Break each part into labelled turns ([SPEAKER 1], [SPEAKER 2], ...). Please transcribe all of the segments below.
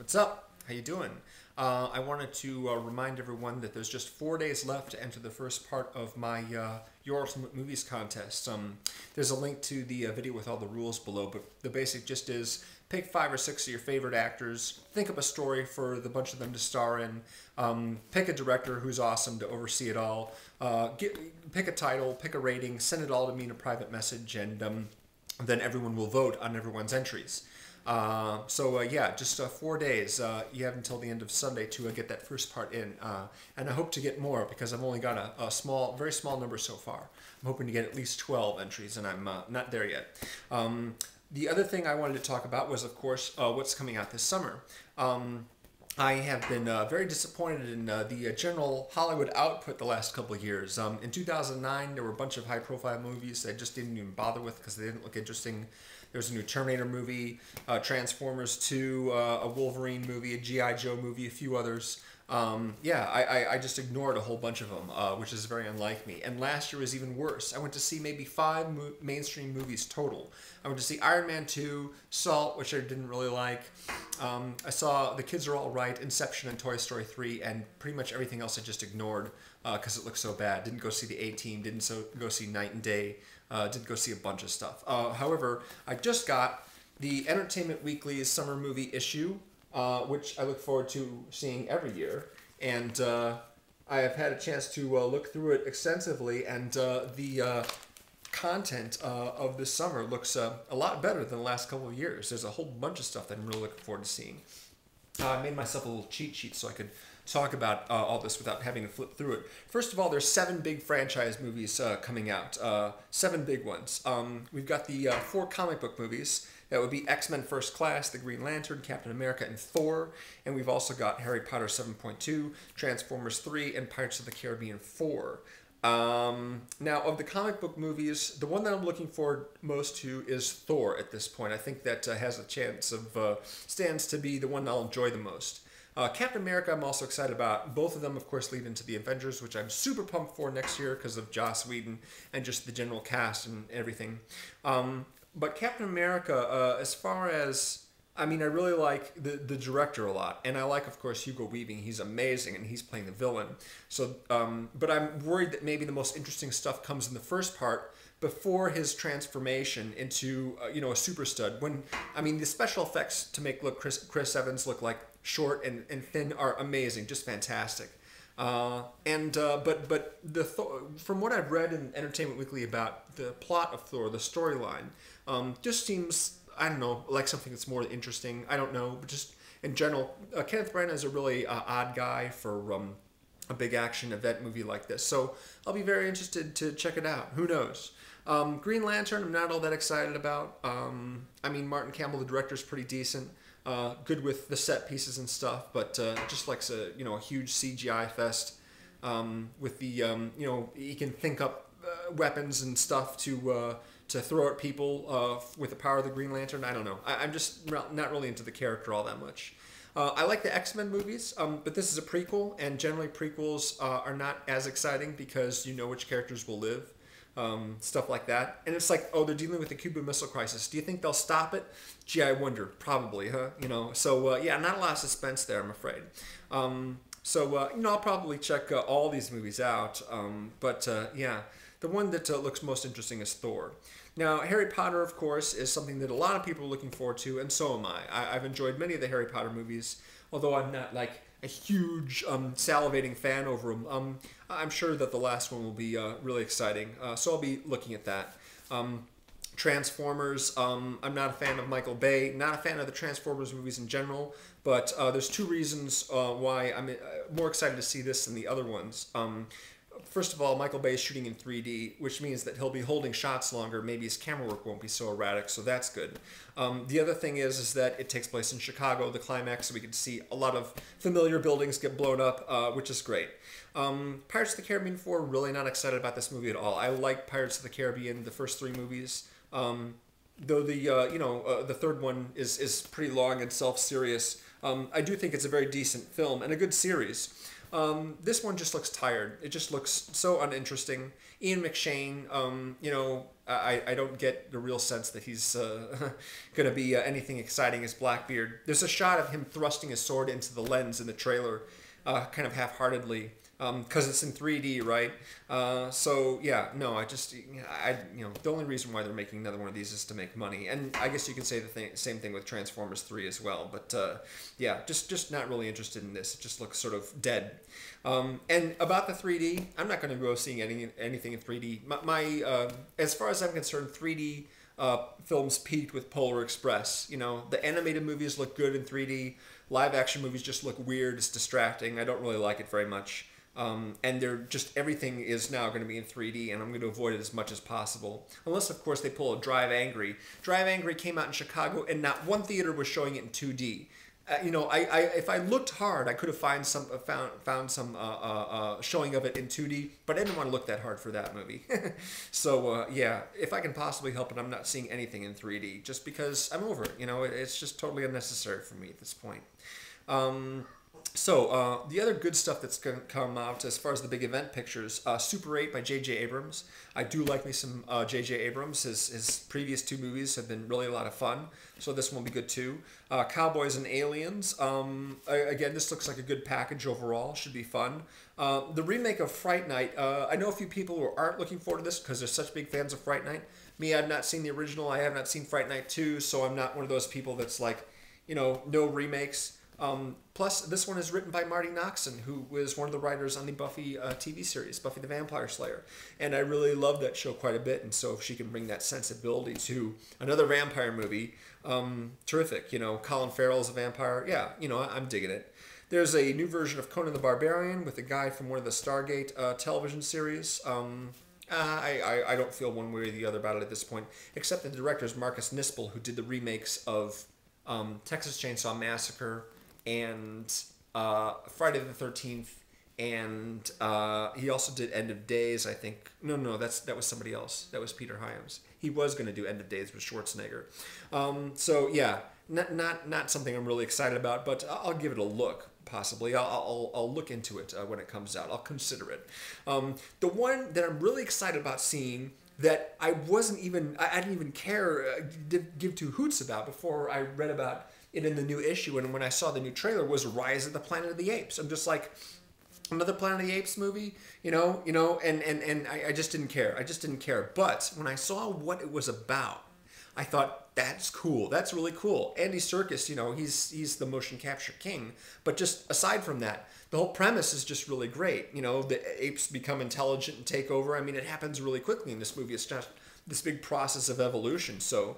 [SPEAKER 1] What's up? How you doing? I wanted to remind everyone that there's just 4 days left to enter the first part of my Your Ultimate Movies contest. There's a link to the video with all the rules below, but the basic gist is pick 5 or 6 of your favorite actors, think up a story for the bunch of them to star in, pick a director who's awesome to oversee it all, pick a title, pick a rating, send it all to me in a private message, and then everyone will vote on everyone's entries. Yeah, just 4 days. You have until the end of Sunday to get that first part in, and I hope to get more because I've only got a very small number so far. I'm hoping to get at least 12 entries, and I'm not there yet. The other thing I wanted to talk about was, of course, what's coming out this summer. I have been very disappointed in the general Hollywood output the last couple of years. In 2009, there were a bunch of high-profile movies that I just didn't even bother with because they didn't look interesting. There was a new Terminator movie, Transformers 2, a Wolverine movie, a G.I. Joe movie, a few others. I just ignored a whole bunch of them, which is very unlike me. And last year was even worse. I went to see maybe 5 mainstream movies total. I went to see Iron Man 2, Salt, which I didn't really like. I saw The Kids Are All Right, Inception, and Toy Story 3, and pretty much everything else I just ignored because it looked so bad. Didn't go see The A-Team, didn't go see Night and Day, didn't go see a bunch of stuff. However, I just got the Entertainment Weekly's summer movie issue, which I look forward to seeing every year. And I have had a chance to look through it extensively, and the content of this summer looks a lot better than the last couple of years. There's a whole bunch of stuff that I'm really looking forward to seeing. I made myself a little cheat sheet so I could talk about all this without having to flip through it. First of all, there's 7 big franchise movies coming out. 7 big ones. We've got the 4 comic book movies. That would be X-Men First Class, The Green Lantern, Captain America, and Thor. And we've also got Harry Potter 7.2, Transformers 3, and Pirates of the Caribbean 4. Now, of the comic book movies, the one that I'm looking forward most to is Thor at this point. I think that has a chance of, stands to be the one I'll enjoy the most. Captain America I'm also excited about. Both of them, of course, lead into the Avengers, which I'm super pumped for next year because of Joss Whedon and just the general cast and everything. But Captain America, as far as, I mean, I really like the director a lot. And I like, of course, Hugo Weaving. He's amazing, and he's playing the villain. So, but I'm worried that maybe the most interesting stuff comes in the first part before his transformation into, a super stud. When, I mean, the special effects to make Chris Evans look like short and thin are amazing, just fantastic. But from what I've read in Entertainment Weekly about the plot of Thor, the storyline, just seems, I don't know, like something that's more interesting. I don't know, but just in general, Kenneth Branagh is a really odd guy for a big action event movie like this. So I'll be very interested to check it out. Who knows? Green Lantern, I'm not all that excited about. I mean, Martin Campbell, the director, is pretty decent. Good with the set pieces and stuff, but just likes a huge CGI fest with the he can think up weapons and stuff to throw at people with the power of the Green Lantern. I don't know. I'm just not really into the character all that much. I like the X-Men movies, but this is a prequel, and generally prequels are not as exciting because you know which characters will live. Stuff like that. And it's like, oh, they're dealing with the Cuban Missile Crisis. Do you think they'll stop it? Gee, I wonder. Probably, huh? So, yeah, not a lot of suspense there, I'm afraid. I'll probably check all these movies out. Yeah, the one that looks most interesting is Thor. Now, Harry Potter, of course, is something that a lot of people are looking forward to, and so am I. I've enjoyed many of the Harry Potter movies, although I'm not, like, a huge salivating fan over them. I'm sure that the last one will be really exciting, so I'll be looking at that. Transformers, I'm not a fan of Michael Bay, not a fan of the Transformers movies in general, but there's 2 reasons why I'm more excited to see this than the other ones. First of all, Michael Bay is shooting in 3D, which means that he'll be holding shots longer. Maybe his camera work won't be so erratic, so that's good. The other thing is that it takes place in Chicago, the climax, so we can see a lot of familiar buildings get blown up, which is great. Pirates of the Caribbean 4, really not excited about this movie at all. I like Pirates of the Caribbean, the first 3 movies, though the third one is pretty long and self-serious. I do think it's a very decent film and a good series. This one just looks tired. It just looks so uninteresting. Ian McShane, I don't get the real sense that he's going to be anything exciting as Blackbeard. There's a shot of him thrusting his sword into the lens in the trailer, kind of half-heartedly. Because it's in 3D, right? So yeah, no, the only reason why they're making another one of these is to make money, and I guess you can say the same thing with Transformers 3 as well. But yeah, just not really interested in this. It just looks sort of dead. And about the 3D, I'm not going to go seeing anything in 3D. As far as I'm concerned, 3D films peaked with Polar Express. The animated movies look good in 3D. Live action movies just look weird. It's distracting. I don't really like it very much. And everything is now going to be in 3D, and I'm going to avoid it as much as possible. Unless, of course, they pull a Drive Angry. Drive Angry came out in Chicago, and not one theater was showing it in 2D. If I looked hard, I could have found some showing of it in 2D, but I didn't want to look that hard for that movie. So, yeah, if I can possibly help it, I'm not seeing anything in 3D, just because I'm over it. It's just totally unnecessary for me at this point. So, the other good stuff that's going to come out as far as the big event pictures, Super 8 by J.J. Abrams. I do like me some J.J. Abrams. His previous 2 movies have been really a lot of fun, so this one will be good too. Cowboys and Aliens. Again, this looks like a good package overall. Should be fun. The remake of Fright Night. I know a few people who aren't looking forward to this because they're such big fans of Fright Night. Me, I've not seen the original. I have not seen Fright Night 2, so I'm not one of those people that's like, no remakes. Plus, this one is written by Marty Noxon, who was one of the writers on the Buffy TV series, Buffy the Vampire Slayer. And I really love that show quite a bit, and so if she can bring that sensibility to another vampire movie, terrific. Colin Farrell's a vampire. Yeah, I'm digging it. There's a new version of Conan the Barbarian with a guy from one of the Stargate television series. I don't feel one way or the other about it at this point, except the director is Marcus Nispel, who did the remakes of Texas Chainsaw Massacre and Friday the 13th, and he also did End of Days, I think. No, that was somebody else. That was Peter Hyams. He was going to do End of Days with Schwarzenegger. So yeah, not something I'm really excited about, but I'll give it a look. Possibly, I'll look into it when it comes out. I'll consider it. The one that I'm really excited about seeing that I didn't even care to give 2 hoots about before I read about it in the new issue, and when I saw the new trailer, was Rise of the Planet of the Apes. I'm just like, another Planet of the Apes movie, and I just didn't care. I just didn't care. But when I saw what it was about, I thought, that's cool. That's really cool. Andy Serkis, he's the motion capture king. But just aside from that, the whole premise is just really great. The apes become intelligent and take over. I mean, it happens really quickly in this movie. It's just this big process of evolution. So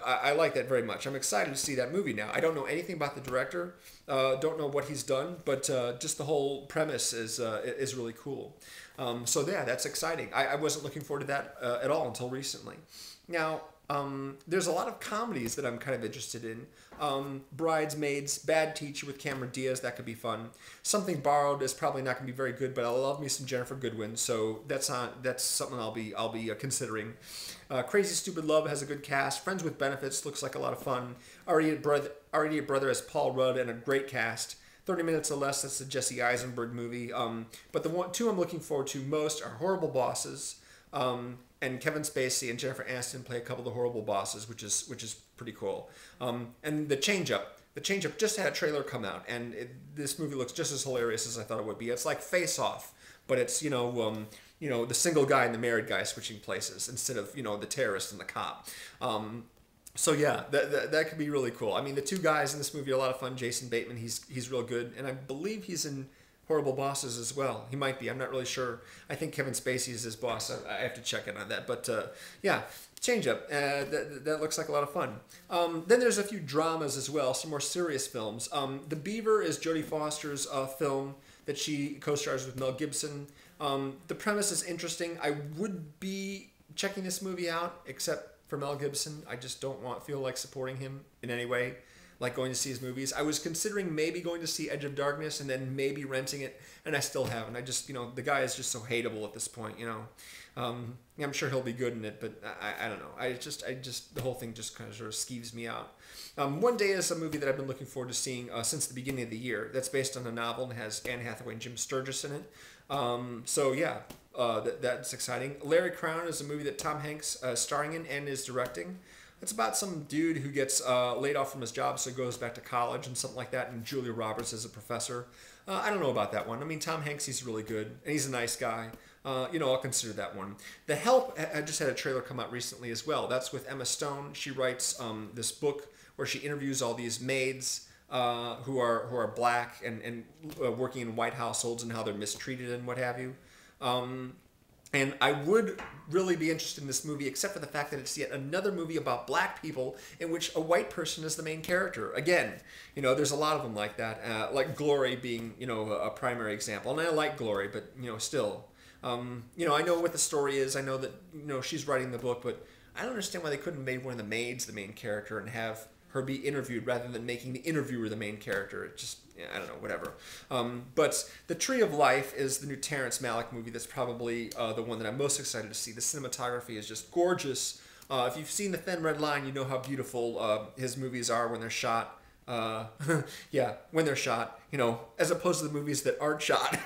[SPEAKER 1] I like that very much. I'm excited to see that movie now. I don't know anything about the director. Don't know what he's done, but just the whole premise is really cool. So yeah, that's exciting. I wasn't looking forward to that at all until recently. Now, there's a lot of comedies that I'm kind of interested in. Bridesmaids, Bad Teacher with Cameron Diaz, that could be fun. Something Borrowed is probably not going to be very good, but I love me some Jennifer Goodwin, so that's something I'll be considering. Crazy Stupid Love has a good cast. Friends with Benefits looks like a lot of fun. Our Idiot Brother has Paul Rudd and a great cast. 30 Minutes or Less, that's the Jesse Eisenberg movie. But the 2 I'm looking forward to most are Horrible Bosses. And Kevin Spacey and Jennifer Aniston play a couple of the horrible bosses, which is pretty cool. And The Change Up. The Change Up just had a trailer come out, and this movie looks just as hilarious as I thought it would be. It's like Face Off, but it's the single guy and the married guy switching places instead of the terrorist and the cop. So yeah, that could be really cool. I mean, the 2 guys in this movie are a lot of fun. Jason Bateman, he's real good, and I believe he's in Horrible Bosses as well. He might be. I'm not really sure. I think Kevin Spacey is his boss. I have to check in on that. But yeah, Change Up. That looks like a lot of fun. Then there's a few dramas as well, some more serious films. The Beaver is Jodie Foster's film that she co-stars with Mel Gibson. The premise is interesting. I would be checking this movie out, except for Mel Gibson. I just don't feel like supporting him in any way. like going to see his movies. I was considering maybe going to see Edge of Darkness and then maybe renting it, and I still haven't. I just, the guy is just so hateable at this point, I'm sure he'll be good in it, but I don't know. I just the whole thing just kind of sort of skeeves me out. One Day is a movie that I've been looking forward to seeing since the beginning of the year. That's based on a novel and has Anne Hathaway and Jim Sturgis in it. So yeah, that's exciting. Larry Crowne is a movie that Tom Hanks is starring in and is directing. It's about some dude who gets laid off from his job, so he goes back to college and something like that, and Julia Roberts is a professor. I don't know about that one. I mean, Tom Hanks, he's really good, and he's a nice guy. I'll consider that one. The Help, I just had a trailer come out recently as well. That's with Emma Stone. She writes this book where she interviews all these maids who are black and working in white households and how they're mistreated and what have you. And I would really be interested in this movie, except for the fact that it's yet another movie about black people in which a white person is the main character. Again, there's a lot of them like that, like Glory being, a primary example. And I like Glory, but, still. I know what the story is. I know that, she's writing the book, but I don't understand why they couldn't have made one of the maids the main character and have her be interviewed rather than making the interviewer the main character. It just, I don't know, whatever. But The Tree of Life is the new Terrence Malick movie that's probably the one that I'm most excited to see. The cinematography is just gorgeous. If you've seen The Thin Red Line, you know how beautiful his movies are when they're shot. Yeah, when they're shot, as opposed to the movies that aren't shot.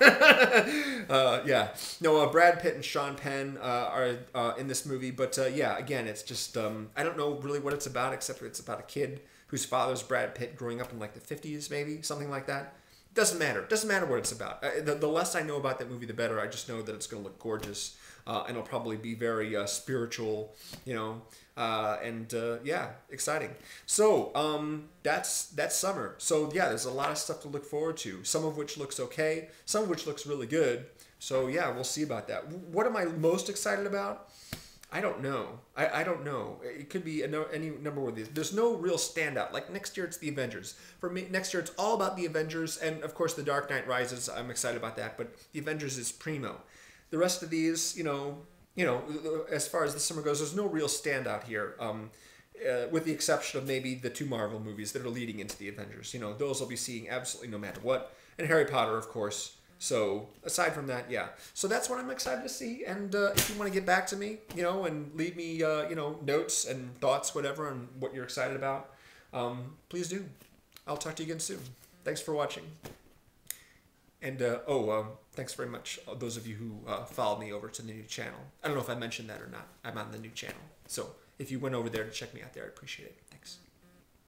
[SPEAKER 1] Yeah. No, Brad Pitt and Sean Penn are in this movie, but yeah, again, it's just, I don't know really what it's about, except it's about a kid whose father's Brad Pitt growing up in like the 50s, maybe, something like that. Doesn't matter. Doesn't matter what it's about. The less I know about that movie, the better. I just know that it's going to look gorgeous, and it'll probably be very spiritual, and yeah, exciting. So that's summer. So yeah, there's a lot of stuff to look forward to. Some of which looks okay, some of which looks really good. So yeah, we'll see about that. What am I most excited about? I don't know. I don't know. It could be any number of these. There's no real standout. Like next year, it's the Avengers. For me, next year, it's all about the Avengers. And of course, The Dark Knight Rises. I'm excited about that. But the Avengers is primo. The rest of these, as far as the summer goes, there's no real standout here. With the exception of maybe the 2 Marvel movies that are leading into the Avengers. Those I'll be seeing absolutely no matter what. And Harry Potter, of course. So aside from that, yeah. So that's what I'm excited to see. And if you want to get back to me, and leave me, notes and thoughts, whatever, on what you're excited about, please do. I'll talk to you again soon. Thanks for watching. And, thanks very much, those of you who followed me over to the new channel. I don't know if I mentioned that or not. I'm on the new channel. So if you went over there to check me out there, I'd appreciate it. Thanks.